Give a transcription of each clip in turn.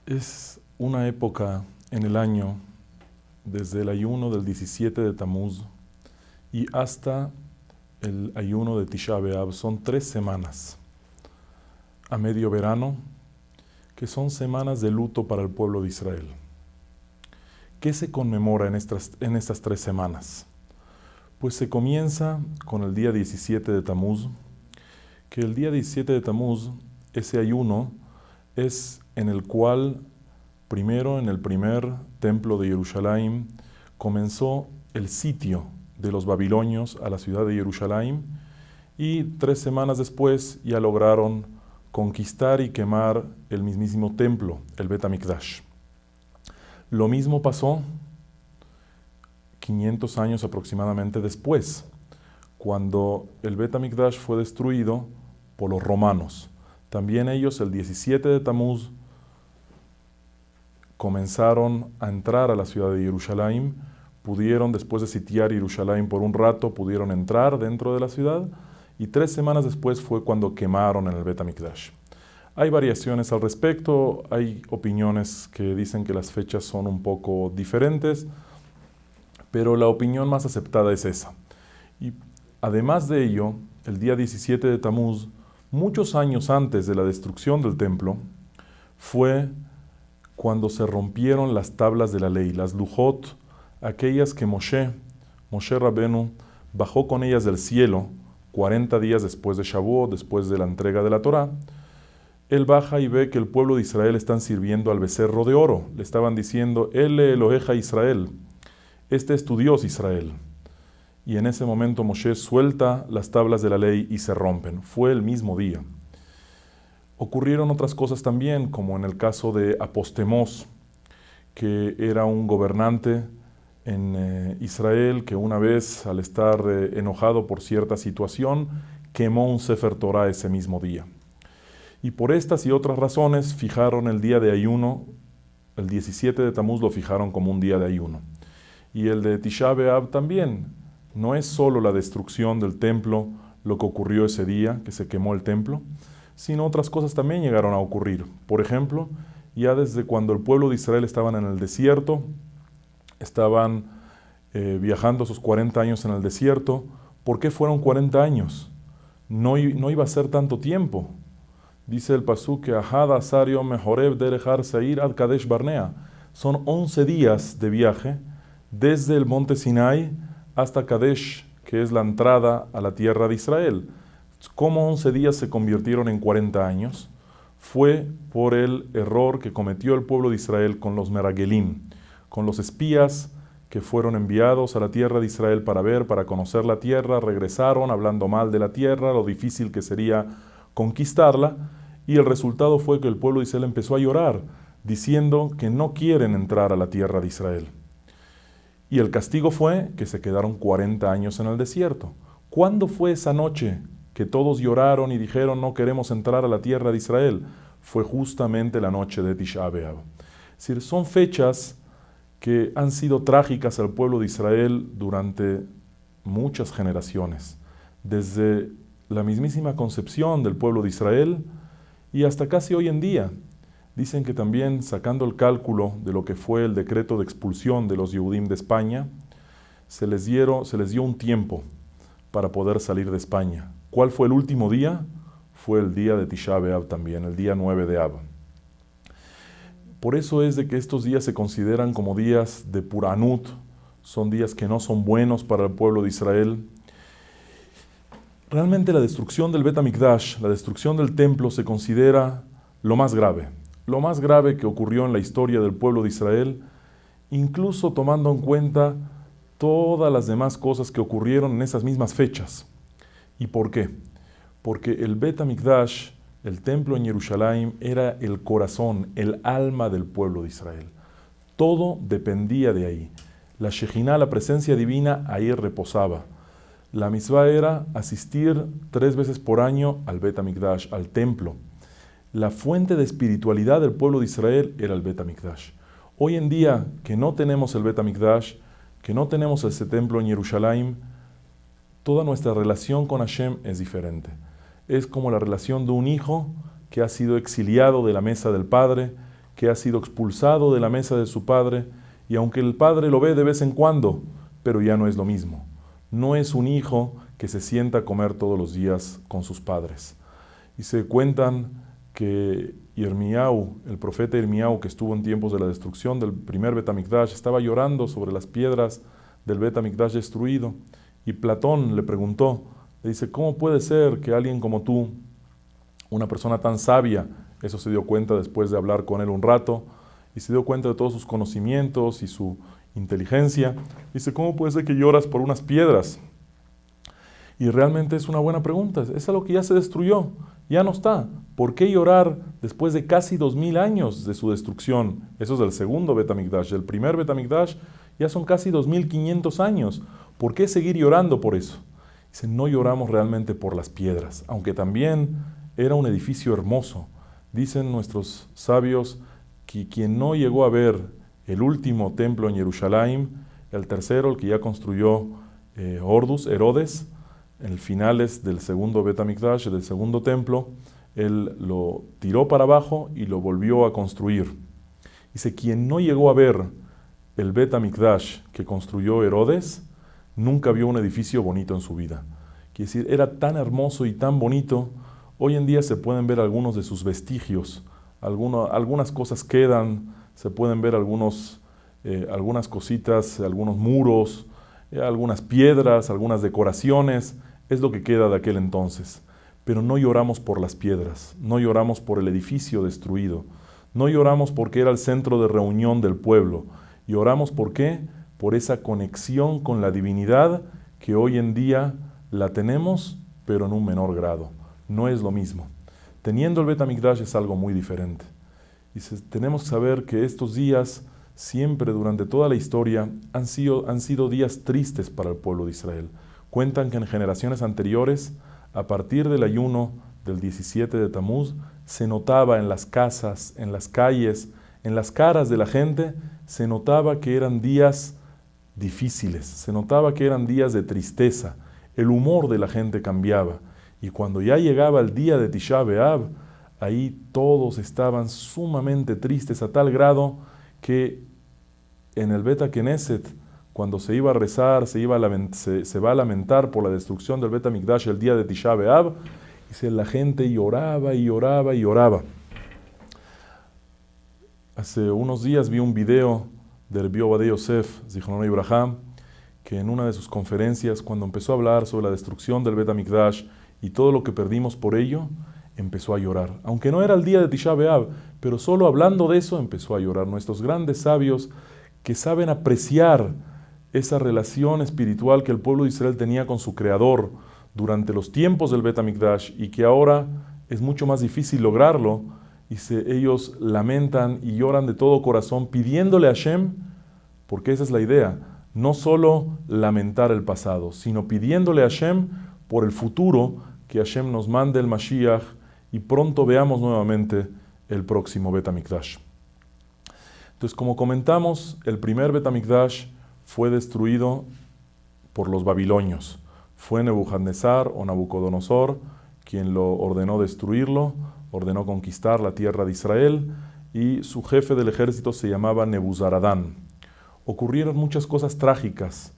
Es una época en el año, desde el ayuno del 17 de Tamuz y hasta el ayuno de Tisha B'Av. Son 3 semanas a medio verano, que son semanas de luto para el pueblo de Israel. ¿Qué se conmemora en estas 3 semanas? Pues se comienza con el día 17 de Tamuz, que el día 17 de Tamuz, ese ayuno, es en el cual, primero en el primer templo de Jerusalén, comenzó el sitio de los babilonios a la ciudad de Jerusalén, y 3 semanas después ya lograron conquistar y quemar el mismísimo templo, el Bet HaMikdash. Lo mismo pasó 500 años aproximadamente después, cuando el Bet HaMikdash fue destruido por los romanos. También ellos, el 17 de Tamuz, comenzaron a entrar a la ciudad de Jerusalén. Pudieron, después de sitiar Jerusalén por un rato, pudieron entrar dentro de la ciudad, y 3 semanas después fue cuando quemaron en el Bet HaMikdash. Hay variaciones al respecto, hay opiniones que dicen que las fechas son un poco diferentes, pero la opinión más aceptada es esa. Y además de ello, el día 17 de Tamuz, muchos años antes de la destrucción del templo, fue cuando se rompieron las tablas de la ley, las Lujot, aquellas que Moshe Rabenu, bajó con ellas del cielo 40 días después de Shavuot, después de la entrega de la Torá. Él baja y ve que el pueblo de Israel están sirviendo al becerro de oro. Le estaban diciendo, Ele Eloheja Israel, este es tu Dios Israel. Y en ese momento Moshe suelta las tablas de la ley y se rompen. Fue el mismo día. Ocurrieron otras cosas también, como en el caso de Apostemos, que era un gobernante en Israel, que una vez, al estar enojado por cierta situación, quemó un Sefer Torah ese mismo día. Y por estas y otras razones fijaron el día de ayuno, el 17 de Tamuz lo fijaron como un día de ayuno. Y el de Tisha B'Av también. No es solo la destrucción del templo lo que ocurrió ese día, que se quemó el templo, sino otras cosas también llegaron a ocurrir. Por ejemplo, ya desde cuando el pueblo de Israel estaban en el desierto, estaban viajando sus 40 años en el desierto. ¿Por qué fueron 40 años? No iba a ser tanto tiempo. Dice el pasuk que Ahad Asar Yom Mehorev Derech Har Seir ad Kadesh Barnea. Son 11 días de viaje desde el monte Sinai hasta Kadesh, que es la entrada a la tierra de Israel. ¿Cómo 11 días se convirtieron en 40 años? Fue por el error que cometió el pueblo de Israel con los Meragelim, con los espías que fueron enviados a la tierra de Israel para ver, para conocer la tierra. Regresaron hablando mal de la tierra, lo difícil que sería conquistarla, y el resultado fue que el pueblo de Israel empezó a llorar, diciendo que no quieren entrar a la tierra de Israel. Y el castigo fue que se quedaron 40 años en el desierto. ¿Cuándo fue esa noche que todos lloraron y dijeron no queremos entrar a la tierra de Israel? Fue justamente la noche de Tisha B'Av. Es decir, son fechas que han sido trágicas al pueblo de Israel durante muchas generaciones, desde la mismísima concepción del pueblo de Israel y hasta casi hoy en día. Dicen que también, sacando el cálculo de lo que fue el decreto de expulsión de los Yehudim de España, se les dio un tiempo para poder salir de España. ¿Cuál fue el último día? Fue el día de Tisha B'Av también, el día 9 de Av. Por eso es de que estos días se consideran como días de Puranut, son días que no son buenos para el pueblo de Israel. Realmente la destrucción del Bet HaMikdash, la destrucción del templo, se considera lo más grave que ocurrió en la historia del pueblo de Israel, incluso tomando en cuenta todas las demás cosas que ocurrieron en esas mismas fechas. ¿Y por qué? Porque el Bet HaMikdash, el templo en Jerusalén, era el corazón, el alma del pueblo de Israel. Todo dependía de ahí. La Shejinah, la presencia divina, ahí reposaba. La mitzvah era asistir 3 veces por año al Bet HaMikdash, al templo. La fuente de espiritualidad del pueblo de Israel era el Bet HaMikdash. Hoy en día, que no tenemos el Bet HaMikdash, que no tenemos ese templo en Jerusalén, toda nuestra relación con Hashem es diferente. Es como la relación de un hijo que ha sido exiliado de la mesa del padre, que ha sido expulsado de la mesa de su padre, y aunque el padre lo ve de vez en cuando, pero ya no es lo mismo. No es un hijo que se sienta a comer todos los días con sus padres. Y se cuentan que Irmiau, el profeta Irmiau, que estuvo en tiempos de la destrucción del primer Bet HaMikdash, estaba llorando sobre las piedras del Bet HaMikdash destruido, y Platón le preguntó, le dice, ¿cómo puede ser que alguien como tú, una persona tan sabia, eso se dio cuenta después de hablar con él un rato, y se dio cuenta de todos sus conocimientos y su inteligencia, dice, ¿cómo puede ser que lloras por unas piedras? Y realmente es una buena pregunta, es algo que ya se destruyó, ya no está. ¿Por qué llorar después de casi 2000 años de su destrucción? Eso es del segundo Bet HaMikdash. El primer Bet HaMikdash ya son casi 2500 años. ¿Por qué seguir llorando por eso? Dice, no lloramos realmente por las piedras, aunque también era un edificio hermoso. Dicen nuestros sabios que quien no llegó a ver el último templo en Jerusalén, el tercero, el que ya construyó Herodes, en finales del segundo Bet HaMikdash, del segundo templo, él lo tiró para abajo y lo volvió a construir. Dice, quien no llegó a ver el Bet HaMikdash que construyó Herodes, nunca vio un edificio bonito en su vida. Quiere decir, era tan hermoso y tan bonito. Hoy en día se pueden ver algunos de sus vestigios, algunas cosas quedan, se pueden ver algunas cositas, algunos muros, algunas piedras, algunas decoraciones, es lo que queda de aquel entonces. Pero no lloramos por las piedras, no lloramos por el edificio destruido, no lloramos porque era el centro de reunión del pueblo, lloramos ¿por qué? Por esa conexión con la divinidad que hoy en día la tenemos, pero en un menor grado. No es lo mismo. Teniendo el Bet HaMikdash es algo muy diferente. Y tenemos que saber que estos días, siempre durante toda la historia, han sido días tristes para el pueblo de Israel. Cuentan que en generaciones anteriores, a partir del ayuno del 17 de Tamuz, se notaba en las casas, en las calles, en las caras de la gente, se notaba que eran días difíciles, se notaba que eran días de tristeza, el humor de la gente cambiaba. Y cuando ya llegaba el día de Tisha B'Av, ahí todos estaban sumamente tristes a tal grado que en el Bet HaKnesset, cuando se iba a rezar, se va a lamentar por la destrucción del Bet HaMikdash el día de Tisha B'Av, y la gente lloraba y lloraba y lloraba. Hace unos días vi un video de Rabbi Ovadia Yosef, Zichrono Libraja, que en una de sus conferencias, cuando empezó a hablar sobre la destrucción del Bet HaMikdash y todo lo que perdimos por ello, empezó a llorar. Aunque no era el día de Tisha B'Av, pero solo hablando de eso empezó a llorar. Nuestros grandes sabios que saben apreciar esa relación espiritual que el pueblo de Israel tenía con su Creador durante los tiempos del Bet HaMikdash y que ahora es mucho más difícil lograrlo, y ellos lamentan y lloran de todo corazón pidiéndole a Hashem, porque esa es la idea, no solo lamentar el pasado, sino pidiéndole a Hashem por el futuro, que Hashem nos mande el Mashiach y pronto veamos nuevamente el próximo Bet HaMikdash. Entonces, como comentamos, el primer Bet HaMikdash fue destruido por los babilonios. Fue Nebuchadnezzar o Nabucodonosor quien lo ordenó destruirlo, ordenó conquistar la tierra de Israel, y su jefe del ejército se llamaba Nebuzaradán. Ocurrieron muchas cosas trágicas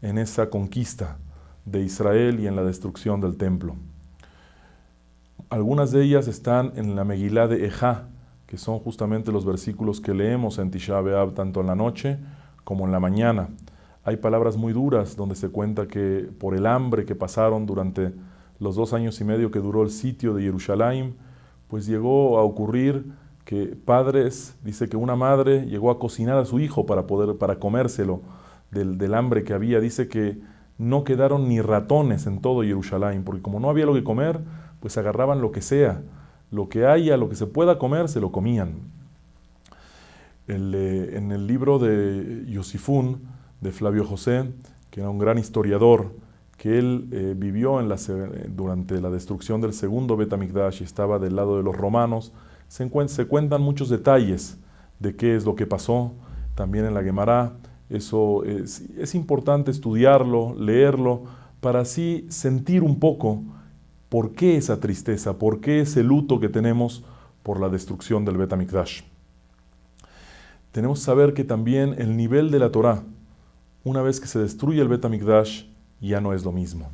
en esa conquista de Israel y en la destrucción del templo. Algunas de ellas están en la Megilá de Ejá, que son justamente los versículos que leemos en Tisha B'Av tanto en la noche como en la mañana. Hay palabras muy duras donde se cuenta que por el hambre que pasaron durante los 2 años y medio que duró el sitio de Jerusalén, pues llegó a ocurrir que padres, dice que una madre llegó a cocinar a su hijo para comérselo del hambre que había. Dice que no quedaron ni ratones en todo Jerusalén, porque como no había lo que comer, pues agarraban lo que sea, lo que haya, lo que se pueda comer, se lo comían. En el libro de Yosifún, de Flavio José, que era un gran historiador, que él vivió durante la destrucción del segundo Bet HaMikdash y estaba del lado de los romanos, se cuentan muchos detalles de qué es lo que pasó, también en la Gemara. Eso es importante estudiarlo, leerlo, para así sentir un poco por qué esa tristeza, por qué ese luto que tenemos por la destrucción del Bet HaMikdash. tenemos que saber que también el nivel de la Torá, una vez que se destruye el Bet HaMikdash, ya no es lo mismo.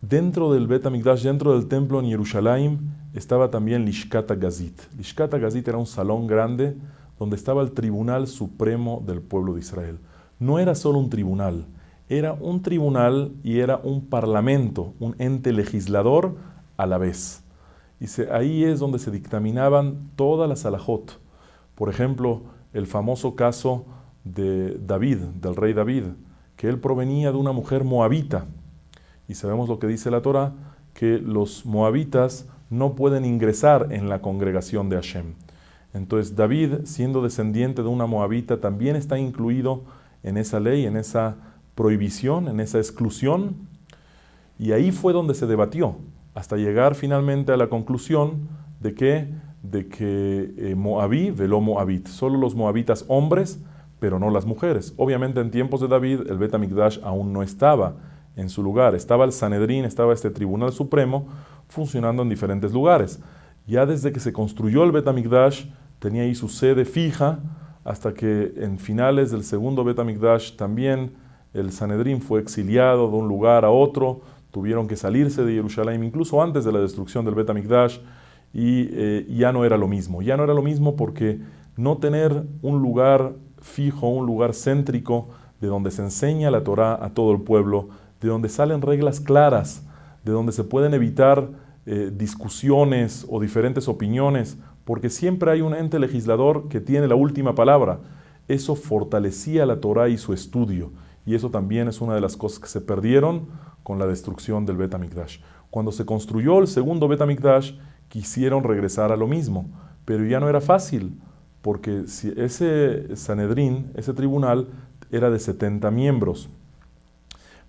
Dentro del Bet HaMikdash, dentro del templo en Jerusalén, estaba también Lishkat HaGazit. Lishkat HaGazit era un salón grande donde estaba el Tribunal Supremo del pueblo de Israel. No era solo un tribunal, era un tribunal y era un parlamento, un ente legislador a la vez. Ahí es donde se dictaminaban todas las halajot. Por ejemplo, el famoso caso de David, del rey David, que él provenía de una mujer moabita. Y sabemos lo que dice la Torá, que los moabitas no pueden ingresar en la congregación de Hashem. Entonces David, siendo descendiente de una moabita, también está incluido en esa ley, en esa prohibición, en esa exclusión. Y ahí fue donde se debatió, hasta llegar finalmente a la conclusión de que Moabí veló Moabit, solo los moabitas hombres, pero no las mujeres. Obviamente en tiempos de David el Bet HaMikdash aún no estaba en su lugar, estaba el Sanedrín, estaba este Tribunal Supremo funcionando en diferentes lugares. Ya desde que se construyó el Bet HaMikdash tenía ahí su sede fija, hasta que en finales del segundo Bet HaMikdash también el Sanedrín fue exiliado de un lugar a otro, tuvieron que salirse de Jerusalén incluso antes de la destrucción del Bet HaMikdash, y ya no era lo mismo. Ya no era lo mismo porque no tener un lugar fijo, un lugar céntrico, de donde se enseña la Torá a todo el pueblo, de donde salen reglas claras, de donde se pueden evitar discusiones o diferentes opiniones, porque siempre hay un ente legislador que tiene la última palabra. Eso fortalecía la Torá y su estudio, y eso también es una de las cosas que se perdieron con la destrucción del Bet HaMikdash. Cuando se construyó el segundo Bet HaMikdash, quisieron regresar a lo mismo, pero ya no era fácil, porque si ese Sanedrín, ese tribunal, era de 70 miembros,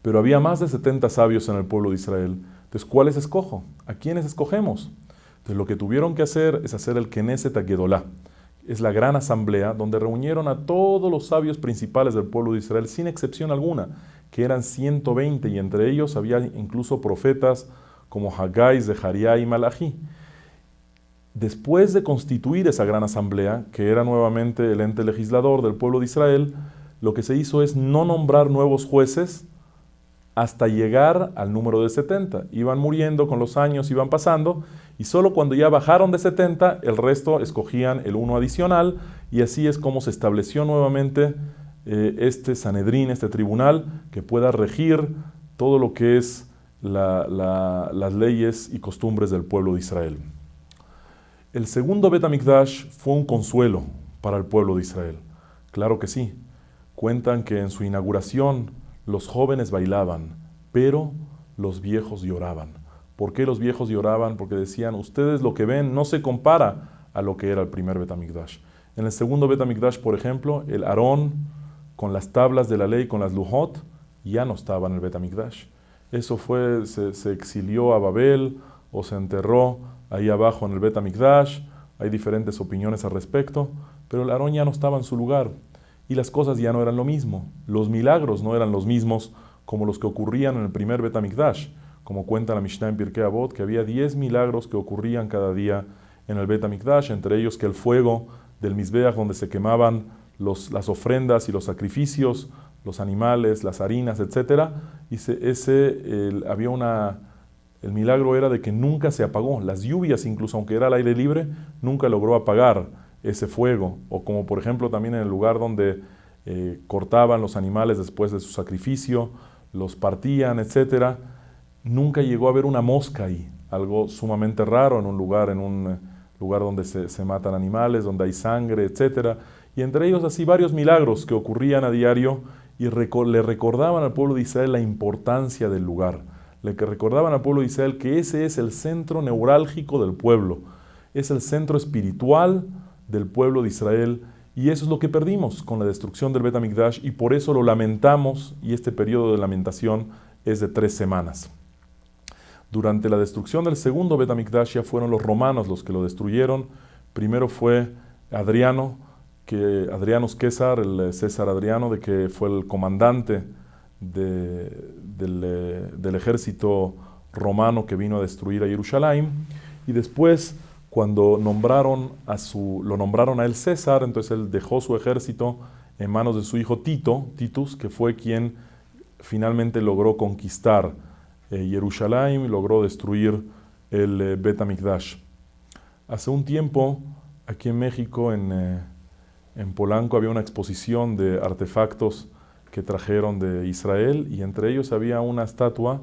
pero había más de 70 sabios en el pueblo de Israel. Entonces, ¿cuáles escojo? ¿A quiénes escogemos? Entonces, lo que tuvieron que hacer es hacer el Knesset HaGedolá. Es la gran asamblea donde reunieron a todos los sabios principales del pueblo de Israel, sin excepción alguna, que eran 120, y entre ellos había incluso profetas como Haggai, Zechariah y Malachi. Después de constituir esa gran asamblea, que era nuevamente el ente legislador del pueblo de Israel, lo que se hizo es no nombrar nuevos jueces hasta llegar al número de 70. Iban muriendo con los años, iban pasando, y solo cuando ya bajaron de 70, el resto escogían el uno adicional, y así es como se estableció nuevamente este Sanedrín, este tribunal, que pueda regir todo lo que es las leyes y costumbres del pueblo de Israel. El segundo Bet HaMikdash fue un consuelo para el pueblo de Israel. Claro que sí. Cuentan que en su inauguración los jóvenes bailaban, pero los viejos lloraban. ¿Por qué los viejos lloraban? Porque decían, ustedes lo que ven no se compara a lo que era el primer Bet HaMikdash. En el segundo Bet HaMikdash, por ejemplo, el Aarón con las tablas de la ley, con las Lujot, ya no estaba en el Bet HaMikdash. Eso se exilió a Babel o se enterró ahí abajo en el Bet HaMikdash. Hay diferentes opiniones al respecto, pero el Aarón ya no estaba en su lugar y las cosas ya no eran lo mismo. Los milagros no eran los mismos como los que ocurrían en el primer Bet HaMikdash, como cuenta la Mishnah en Pirkei Avot, que había 10 milagros que ocurrían cada día en el Bet HaMikdash, entre ellos que el fuego del Mizbeach, donde se quemaban las ofrendas y los sacrificios, los animales, las harinas, etc. El milagro era de que nunca se apagó. Las lluvias, incluso aunque era al aire libre, nunca logró apagar ese fuego. O como por ejemplo también en el lugar donde cortaban los animales después de su sacrificio, los partían, etc. Nunca llegó a haber una mosca ahí. Algo sumamente raro en un lugar donde se matan animales, donde hay sangre, etc. Y entre ellos así varios milagros que ocurrían a diario y le recordaban al pueblo de Israel la importancia del lugar. Le recordaban al pueblo de Israel que ese es el centro neurálgico del pueblo. Es el centro espiritual del pueblo de Israel. Y eso es lo que perdimos con la destrucción del Bet HaMikdash, y por eso lo lamentamos, y este periodo de lamentación es de 3 semanas. Durante la destrucción del segundo Bet HaMikdash ya fueron los romanos los que lo destruyeron. Primero fue Adriano César, el César Adriano, de que fue el comandante del ejército romano que vino a destruir a Jerusalén. Y después Cuando lo nombraron a él César, entonces él dejó su ejército en manos de su hijo Titus, que fue quien finalmente logró conquistar Jerusalén, logró destruir el Bet HaMikdash. Hace un tiempo, aquí en México, en Polanco, había una exposición de artefactos que trajeron de Israel, y entre ellos había una estatua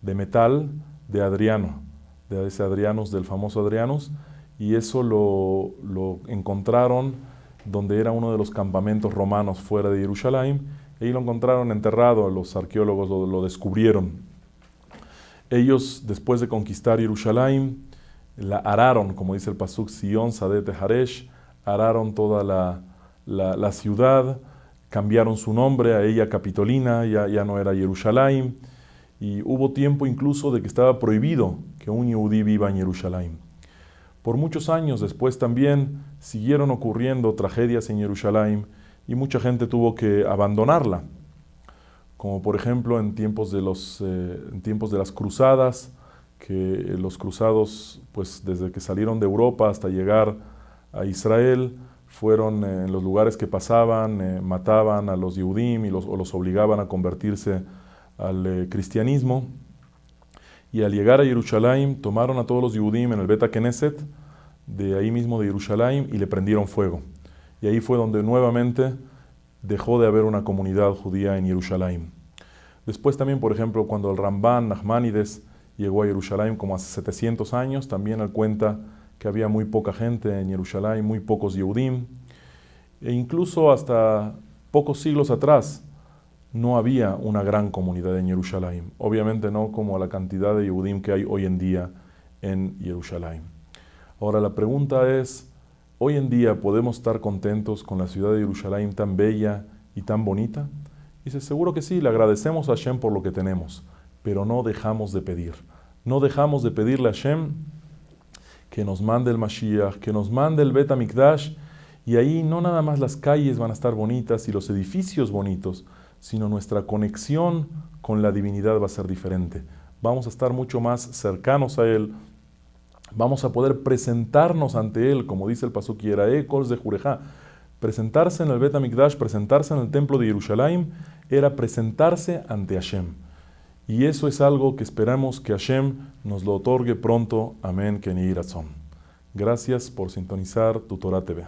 de metal de Adriano, de ese Adrianus, del famoso Adrianus, y eso lo encontraron donde era uno de los campamentos romanos fuera de Jerusalén, y ahí lo encontraron enterrado, los arqueólogos lo descubrieron. Ellos, después de conquistar Jerusalén, la araron, como dice el pasuk, Sion Sadet Haresh, araron toda la ciudad, cambiaron su nombre a ella Capitolina, ya no era Jerusalén, y hubo tiempo incluso de que estaba prohibido que un yehudí viva en Jerusalén. Por muchos años después también siguieron ocurriendo tragedias en Jerusalén y mucha gente tuvo que abandonarla, como por ejemplo en tiempos de las cruzadas, que los cruzados, pues desde que salieron de Europa hasta llegar a Israel, fueron en los lugares que pasaban, mataban a los Yehudim o los obligaban a convertirse al cristianismo. Y al llegar a Jerusalén, tomaron a todos los Yehudim en el Bet HaKnesset, de ahí mismo de Jerusalén, y le prendieron fuego. Y ahí fue donde nuevamente dejó de haber una comunidad judía en Jerusalén. Después también, por ejemplo, cuando el Rambán Nachmanides llegó a Jerusalén como hace 700 años, también él cuenta que había muy poca gente en Jerusalén, muy pocos Yehudim, e incluso hasta pocos siglos atrás no había una gran comunidad en Jerusalén. Obviamente no como la cantidad de Yehudim que hay hoy en día en Jerusalén. Ahora la pregunta es, ¿hoy en día podemos estar contentos con la ciudad de Jerusalén tan bella y tan bonita? Dice, seguro que sí, le agradecemos a Hashem por lo que tenemos, pero no dejamos de pedir. No dejamos de pedirle a Hashem que nos mande el Mashiach, que nos mande el Bet HaMikdash, y ahí no nada más las calles van a estar bonitas y los edificios bonitos, sino nuestra conexión con la divinidad va a ser diferente. Vamos a estar mucho más cercanos a Él, vamos a poder presentarnos ante Él, como dice el pasuk Yerae Kol Zehurejá. Presentarse en el Bet HaMikdash, presentarse en el templo de Jerusalén, era presentarse ante Hashem. Y eso es algo que esperamos que Hashem nos lo otorgue pronto. Amén. Ken Yehí Ratzon. Gracias por sintonizar Tu Torah TV.